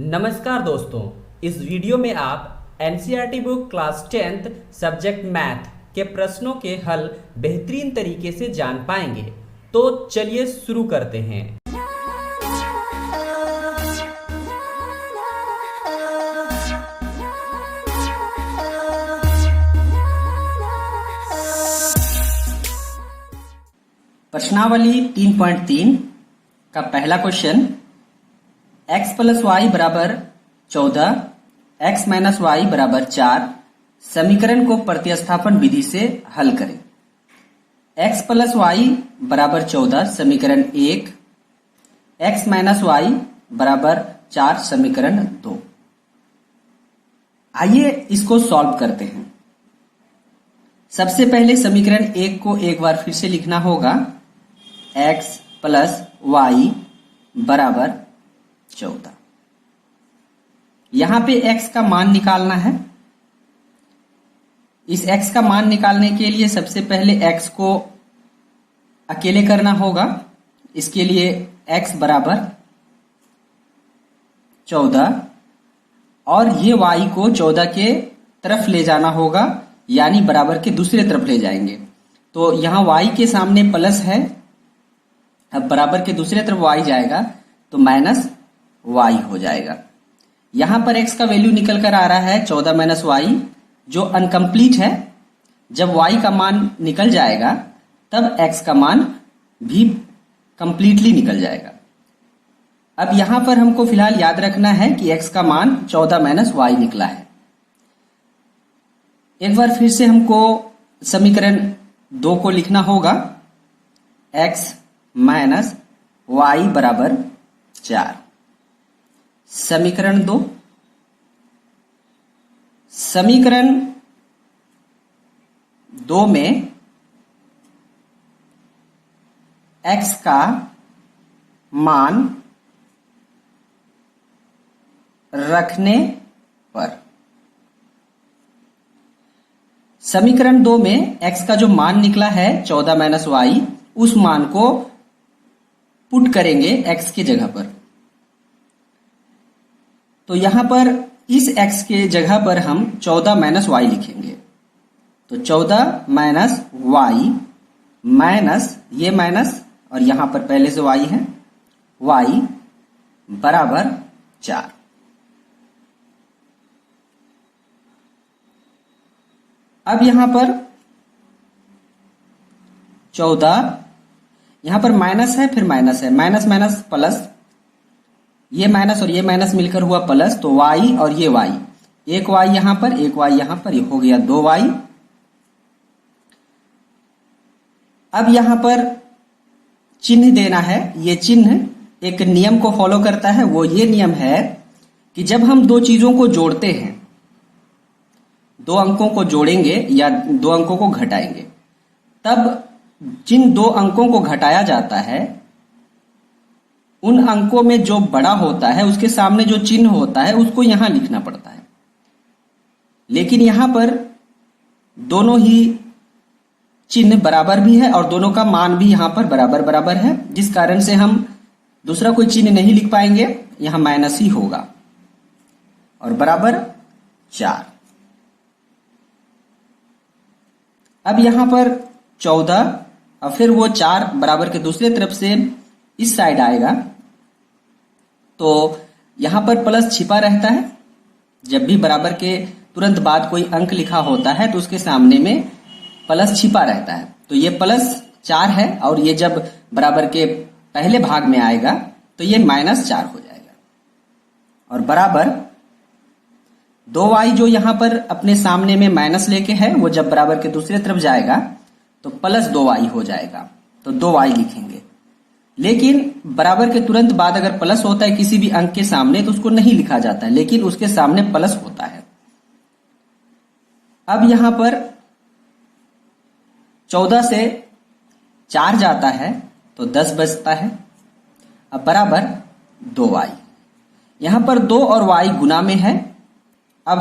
नमस्कार दोस्तों, इस वीडियो में आप NCERT book class 10th subject math के प्रश्नों के हल बेहतरीन तरीके से जान पाएंगे। तो चलिए शुरू करते हैं। प्रश्नावली 3.3 का पहला क्वेश्चन, x प्लस वाई बराबर 14, x माइनस वाई बराबर 4 समीकरण को प्रतिस्थापन विधि से हल करें। x प्लस वाई बराबर 14 समीकरण 1, x माइनस वाई बराबर 4 समीकरण 2। आइए इसको सॉल्व करते हैं। सबसे पहले समीकरण 1 को एक बार फिर से लिखना होगा, x प्लस वाई बराबर 14। यहां पे x का मान निकालना है। इस x का मान निकालने के लिए सबसे पहले x को अकेले करना होगा। इसके लिए x बराबर 14 और ये y को 14 के तरफ ले जाना होगा, यानी बराबर के दूसरे तरफ ले जाएंगे। तो यहां y के सामने प्लस है, अब बराबर के दूसरे तरफ y जाएगा तो माइनस y हो जाएगा। यहां पर x का वैल्यू निकल कर आ रहा है 14 माइनस y, जो अनकंप्लीट है। जब y का मान निकल जाएगा तब x का मान भी कंप्लीटली निकल जाएगा। अब यहां पर हमको फिलहाल याद रखना है कि x का मान 14 माइनस y निकला है। एक बार फिर से हमको समीकरण 2 को लिखना होगा, x माइनस वाई बराबर 4 समीकरण 2। समीकरण 2 में x का मान रखने पर, समीकरण 2 में x का जो मान निकला है 14 माइनस वाई, उस मान को पुट करेंगे x की जगह पर। तो यहां पर इस x के जगह पर हम 14 माइनस वाई लिखेंगे। तो 14 माइनस वाई माइनस ये माइनस और यहां पर पहले से y है, y बराबर 4। अब यहां पर 14, यहां पर माइनस है, फिर माइनस है, माइनस माइनस प्लस, ये माइनस और ये माइनस मिलकर हुआ प्लस, तो y और ये y, एक y यहां पर, एक y यहां पर, ये हो गया 2y। अब यहां पर चिन्ह देना है। ये चिन्ह एक नियम को फॉलो करता है। वो ये नियम है कि जब हम दो चीजों को जोड़ते हैं, दो अंकों को जोड़ेंगे या दो अंकों को घटाएंगे, तब जिन दो अंकों को घटाया जाता है उन अंकों में जो बड़ा होता है उसके सामने जो चिन्ह होता है उसको यहां लिखना पड़ता है। लेकिन यहां पर दोनों ही चिन्ह बराबर भी है और दोनों का मान भी यहां पर बराबर बराबर है, जिस कारण से हम दूसरा कोई चिन्ह नहीं लिख पाएंगे, यहां माइनस ही होगा और बराबर 4। अब यहां पर 14 और फिर वो 4 बराबर के दूसरे तरफ से इस साइड आएगा, तो यहां पर प्लस छिपा रहता है। जब भी बराबर के तुरंत बाद कोई अंक लिखा होता है तो उसके सामने में प्लस छिपा रहता है। तो ये प्लस 4 है और ये जब बराबर के पहले भाग में आएगा तो ये माइनस 4 हो जाएगा और बराबर 2y, जो यहां पर अपने सामने में माइनस लेके है, वो जब बराबर के दूसरे तरफ जाएगा तो प्लस 2y हो जाएगा, तो 2y लिखेंगे। लेकिन बराबर के तुरंत बाद अगर प्लस होता है किसी भी अंक के सामने तो उसको नहीं लिखा जाता है, लेकिन उसके सामने प्लस होता है। अब यहां पर 14 से 4 जाता है तो 10 बचता है, अब बराबर 2y। यहां पर 2 और y गुना में है। अब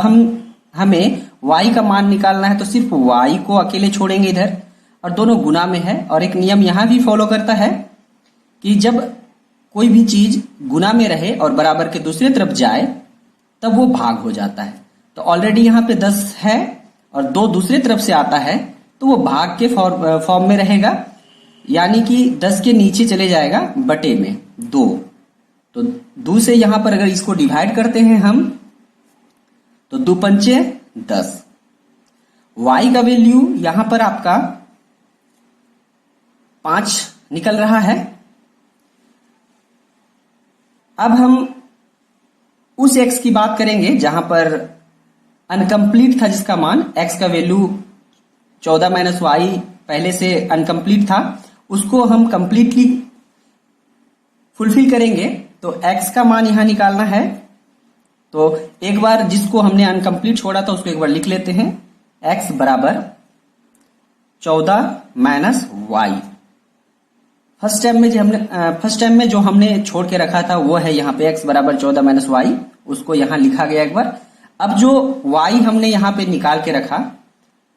हमें y का मान निकालना है, तो सिर्फ y को अकेले छोड़ेंगे इधर, और दोनों गुना में है। और एक नियम यहां भी फॉलो करता है कि जब कोई भी चीज गुना में रहे और बराबर के दूसरे तरफ जाए तब वो भाग हो जाता है। तो ऑलरेडी यहाँ पे 10 है और 2 दूसरे तरफ से आता है तो वो भाग के फॉर्म में रहेगा, यानी कि 10 के नीचे चले जाएगा बटे में 2। तो 2 से यहां पर अगर इसको डिवाइड करते हैं हम तो 2 पंचे 10। y का वैल्यू यहां पर आपका 5 निकल रहा है। अब हम उस x की बात करेंगे जहां पर अनकंप्लीट था, जिसका मान x का वैल्यू 14 माइनस वाई पहले से अनकंप्लीट था, उसको हम कंप्लीटली फुलफिल करेंगे। तो x का मान यहां निकालना है। तो एक बार जिसको हमने अनकंप्लीट छोड़ा था उसको एक बार लिख लेते हैं। x बराबर 14 माइनस वाई। फर्स्ट टाइम में जो हमने छोड़ के रखा था वो है यहाँ पे x बराबर 14 माइनस वाई, उसको यहां लिखा गया एक बार। अब जो y हमने यहां पे निकाल के रखा,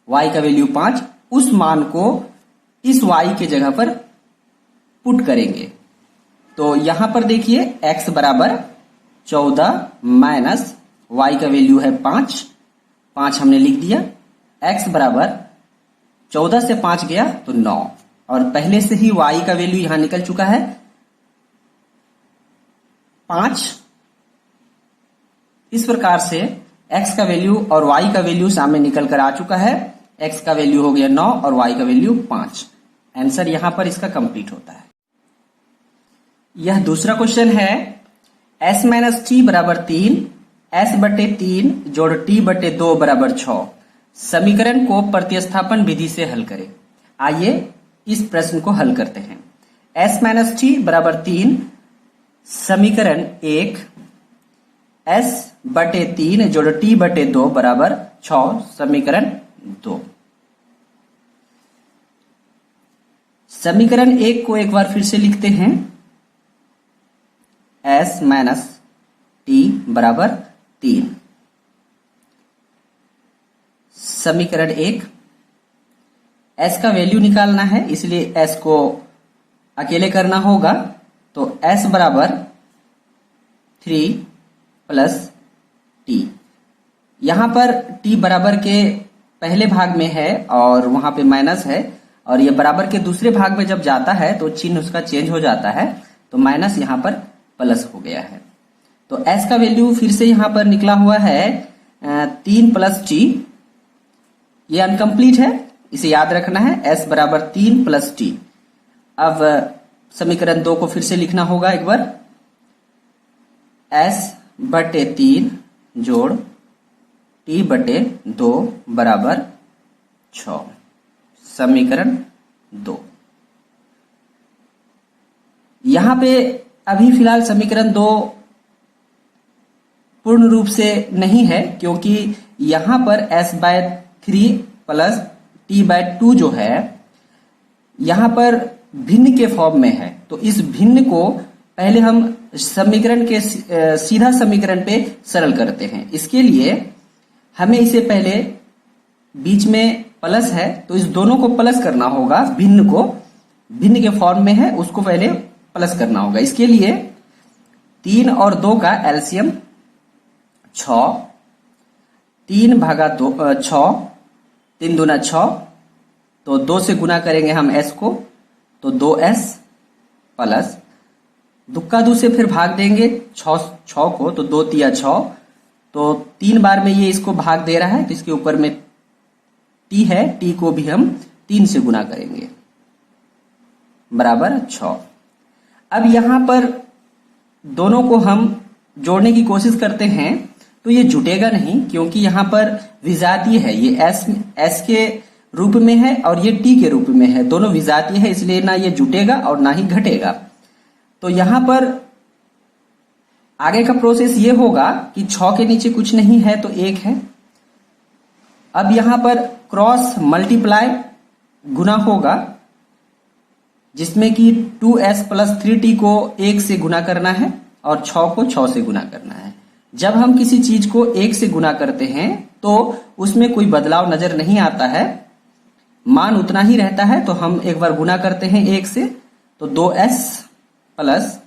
y का वैल्यू 5, उस मान को इस y के जगह पर पुट करेंगे। तो यहां पर देखिए x बराबर 14 माइनस y का वैल्यू है 5 हमने लिख दिया। x बराबर 14 से 5 गया तो 9, और पहले से ही y का वैल्यू यहां निकल चुका है 5। इस प्रकार से x का वैल्यू और y का वैल्यू सामने निकल कर आ चुका है। x का वैल्यू हो गया 9 और y का वैल्यू 5। आंसर यहां पर इसका कंप्लीट होता है। यह दूसरा क्वेश्चन है s माइनस टी बराबर 3, s बटे 3 जोड़ t बटे 2 बराबर 6। समीकरण को प्रतिस्थापन विधि से हल करें। आइए इस प्रश्न को हल करते हैं। s माइनस टी बराबर 3 समीकरण 1, s बटे 3 जोड़ t बटे 2 बराबर 6 समीकरण 2। समीकरण 1 को एक बार फिर से लिखते हैं। s माइनस टी बराबर 3 समीकरण 1। s का वैल्यू निकालना है, इसलिए s को अकेले करना होगा। तो s बराबर 3 प्लस t। यहां पर t बराबर के पहले भाग में है और वहां पे माइनस है, और ये बराबर के दूसरे भाग में जब जाता है तो चिन्ह उसका चेंज हो जाता है, तो माइनस यहां पर प्लस हो गया है। तो s का वैल्यू फिर से यहां पर निकला हुआ है 3 प्लस t। ये अनकंप्लीट है, इसे याद रखना है। s बराबर 3 प्लस t। अब समीकरण 2 को फिर से लिखना होगा एक बार। s बटे 3 जोड़ t बटे 2 बराबर 6 समीकरण 2। यहां पे अभी फिलहाल समीकरण 2 पूर्ण रूप से नहीं है, क्योंकि यहां पर s by 3 plus t by 2 जो है यहां पर भिन्न के फॉर्म में है। तो इस भिन्न को पहले हम समीकरण के सीधा समीकरण पे सरल करते हैं। इसके लिए हमें इसे पहले बीच में प्लस है तो इस दोनों को प्लस करना होगा। भिन्न को भिन्न के फॉर्म में है उसको पहले प्लस करना होगा। इसके लिए 3 और 2 का एलसीएम 6, 3 भागा 2 6, 3 दूना 6, तो 2 से गुना करेंगे हम s को, तो 2s प्लस दुक्का 2 से फिर भाग देंगे 6 को, तो 2 तिया 6, तो 3 बार में ये इसको भाग दे रहा है, तो इसके ऊपर में t है, t को भी हम 3 से गुना करेंगे बराबर 6। अब यहां पर दोनों को हम जोड़ने की कोशिश करते हैं तो ये जुटेगा नहीं, क्योंकि यहां पर विजातीय है। ये s के रूप में है और ये t के रूप में है, दोनों विजातीय है, इसलिए ना ये जुटेगा और ना ही घटेगा। तो यहां पर आगे का प्रोसेस ये होगा कि 6 के नीचे कुछ नहीं है तो 1 है। अब यहां पर क्रॉस मल्टीप्लाई गुना होगा, जिसमें कि 2s प्लस 3t को 1 से गुना करना है और 6 को 6 से गुना करना है। जब हम किसी चीज को 1 से गुना करते हैं तो उसमें कोई बदलाव नजर नहीं आता है, मान उतना ही रहता है। तो हम एक बार गुना करते हैं 1 से, तो 2s प्लस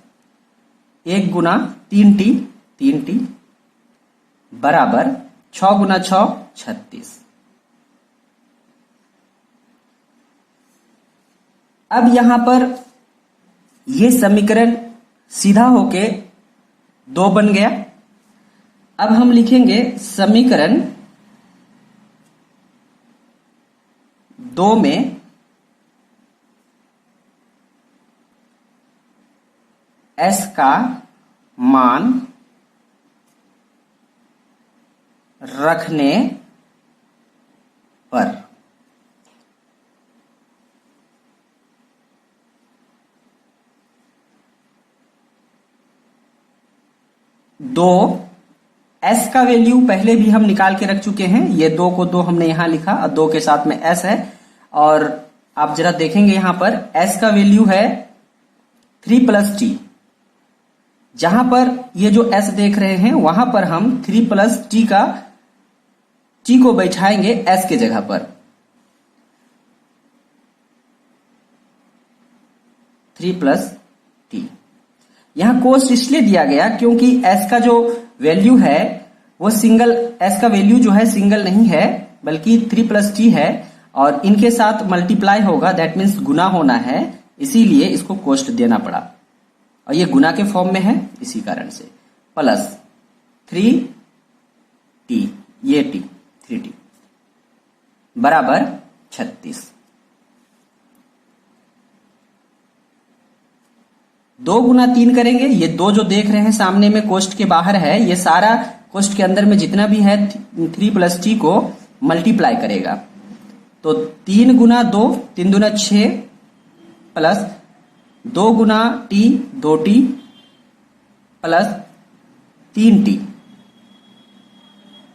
1 गुना 3t 3t बराबर 6 गुना 6 36। अब यहां पर ये समीकरण सीधा होके 2 बन गया। अब हम लिखेंगे समीकरण 2 में s का मान रखने पर दो s का वैल्यू पहले भी हम निकाल के रख चुके हैं। ये 2 को 2 हमने यहां लिखा और 2 के साथ में s है। और आप जरा देखेंगे यहां पर s का वैल्यू है 3 प्लस t। जहां पर ये जो s देख रहे हैं वहां पर हम 3 प्लस t का t को बैठाएंगे s के जगह पर। 3 प्लस t यहां कोस्ट इसलिए दिया गया क्योंकि s का जो वैल्यू है वो सिंगल, s का वैल्यू जो है सिंगल नहीं है बल्कि 3 प्लस t है और इनके साथ मल्टीप्लाई होगा, दैट मीन्स गुना होना है, इसीलिए इसको कोस्ट देना पड़ा और ये गुना के फॉर्म में है इसी कारण से। प्लस 3t ये t 3t बराबर 36। 2 गुना 3 करेंगे, ये 2 जो देख रहे हैं सामने में कोष्ट के बाहर है, ये सारा कोष्ट के अंदर में जितना भी है 3 प्लस टी को मल्टीप्लाई करेगा। तो 3 गुना 2 3 दुना 6 प्लस 2 गुना टी 2t प्लस 3t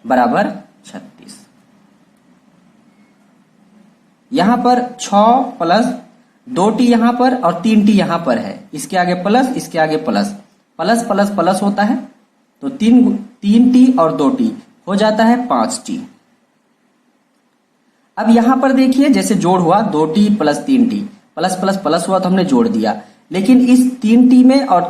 बराबर 36। यहां पर 6 प्लस 2t यहां पर और 3t यहां पर है, इसके आगे प्लस इसके आगे प्लस, प्लस प्लस प्लस होता है तो 3t और 2t हो जाता है 5t। अब यहां पर देखिए जैसे जोड़ हुआ 2t plus 3t, plus plus plus हुआ तो हमने जोड़ दिया, लेकिन इस 3t में और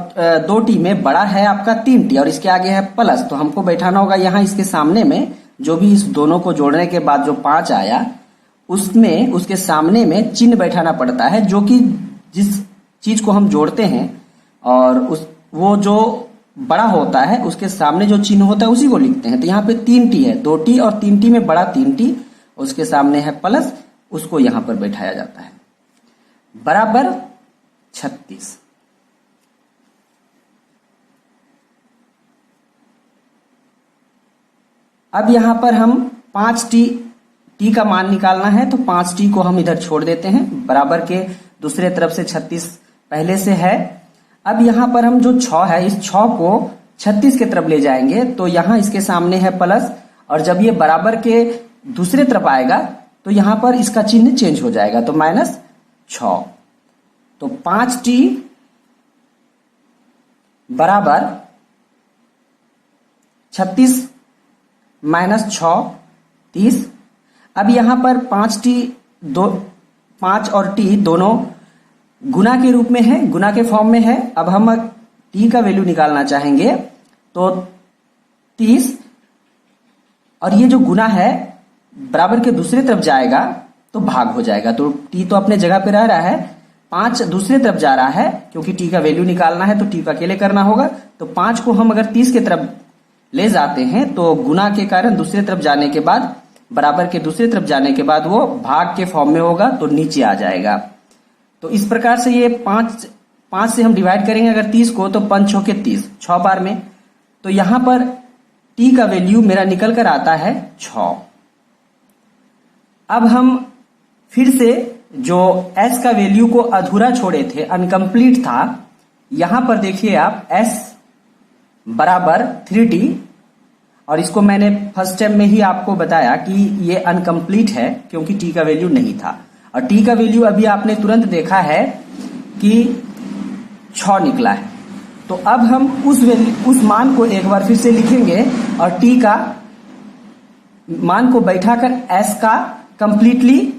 2t में बड़ा है आपका 3t और इसके आगे है प्लस, तो हमको बैठाना होगा यहां इसके सामने में, जो भी इस दोनों को जोड़ने के बाद जो 5 आया उसमें उसके सामने में चिन्ह बैठाना पड़ता है, जो कि जिस चीज को हम जोड़ते हैं और वो जो बड़ा होता है उसके सामने जो चिन्ह होता है उसी को लिखते हैं। तो यहाँ पे 3t है, 2t और 3t में बड़ा 3t, उसके सामने है प्लस, उसको यहां पर बैठाया जाता है बराबर 36। अब यहां पर हम 5t t का मान निकालना है, तो 5t को हम इधर छोड़ देते हैं, बराबर के दूसरे तरफ से 36 पहले से है। अब यहां पर हम जो 6 है इस 6 को 36 के तरफ ले जाएंगे, तो यहां इसके सामने है प्लस और जब ये बराबर के दूसरे तरफ आएगा तो यहां पर इसका चिन्ह चेंज हो जाएगा, तो -6। तो 5t बराबर 36 -6 30। अब यहां पर 5 और t दोनों गुना के रूप में है, गुना के फॉर्म में है। अब हम t का वैल्यू निकालना चाहेंगे तो 30 और ये जो गुना है बराबर के दूसरे तरफ जाएगा तो भाग हो जाएगा, तो t तो अपने जगह पे रह रहा है, 5 दूसरे तरफ जा रहा है क्योंकि t का वैल्यू निकालना है तो t को अकेले करना होगा। तो 5 को हम अगर 30 के तरफ ले जाते हैं तो गुना के कारण दूसरे तरफ जाने के बाद, बराबर के दूसरे तरफ जाने के बाद वो भाग के फॉर्म में होगा तो नीचे आ जाएगा। तो इस प्रकार से ये 5 से हम डिवाइड करेंगे अगर 30 को, तो 5 6 के 30 6 बार में, तो यहां पर t का वैल्यू मेरा निकल कर आता है 6। अब हम फिर से जो s का वैल्यू को अधूरा छोड़े थे, अनकंप्लीट था, यहां पर देखिए आप s बराबर 3t, और इसको मैंने फर्स्ट टाइम में ही आपको बताया कि ये अनकंप्लीट है क्योंकि t का वैल्यू नहीं था, और t का वैल्यू अभी आपने तुरंत देखा है कि 6 निकला है। तो अब हम उस मान को एक बार फिर से लिखेंगे और t का मान को बैठाकर s का कंप्लीटली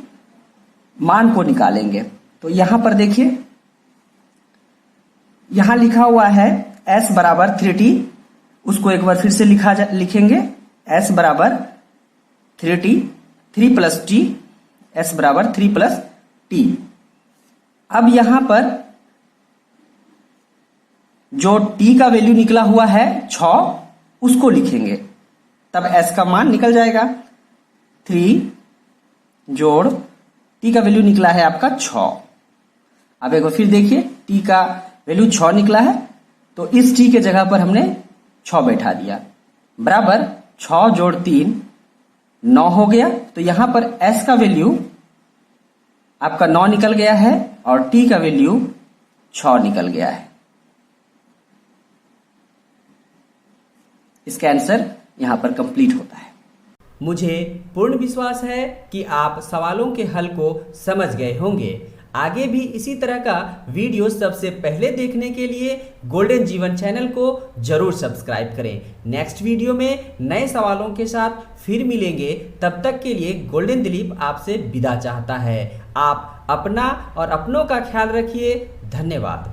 मान को निकालेंगे। तो यहां पर देखिए, यहां लिखा हुआ है s बराबर 3t, उसको एक बार फिर से लिखेंगे s बराबर 3t, 3 प्लस t, s बराबर 3 प्लस t। अब यहां पर जो t का वैल्यू निकला हुआ है 6, उसको लिखेंगे, तब s का मान निकल जाएगा। 3 जोड़ t का वैल्यू निकला है आपका 6। अब एक बार फिर देखिए, t का वैल्यू 6 निकला है, तो इस t के जगह पर हमने 6 बैठा दिया, बराबर 6 जोड़ 3 9 हो गया। तो यहां पर s का वैल्यू आपका 9 निकल गया है और t का वैल्यू 6 निकल गया है। इसका आंसर यहां पर कंप्लीट होता है। मुझे पूर्ण विश्वास है कि आप सवालों के हल को समझ गए होंगे। आगे भी इसी तरह का वीडियो सबसे पहले देखने के लिए गोल्डन जीवन चैनल को जरूर सब्सक्राइब करें। नेक्स्ट वीडियो में नए सवालों के साथ फिर मिलेंगे। तब तक के लिए गोल्डन दिलीप आपसे विदा चाहता है। आप अपना और अपनों का ख्याल रखिए। धन्यवाद।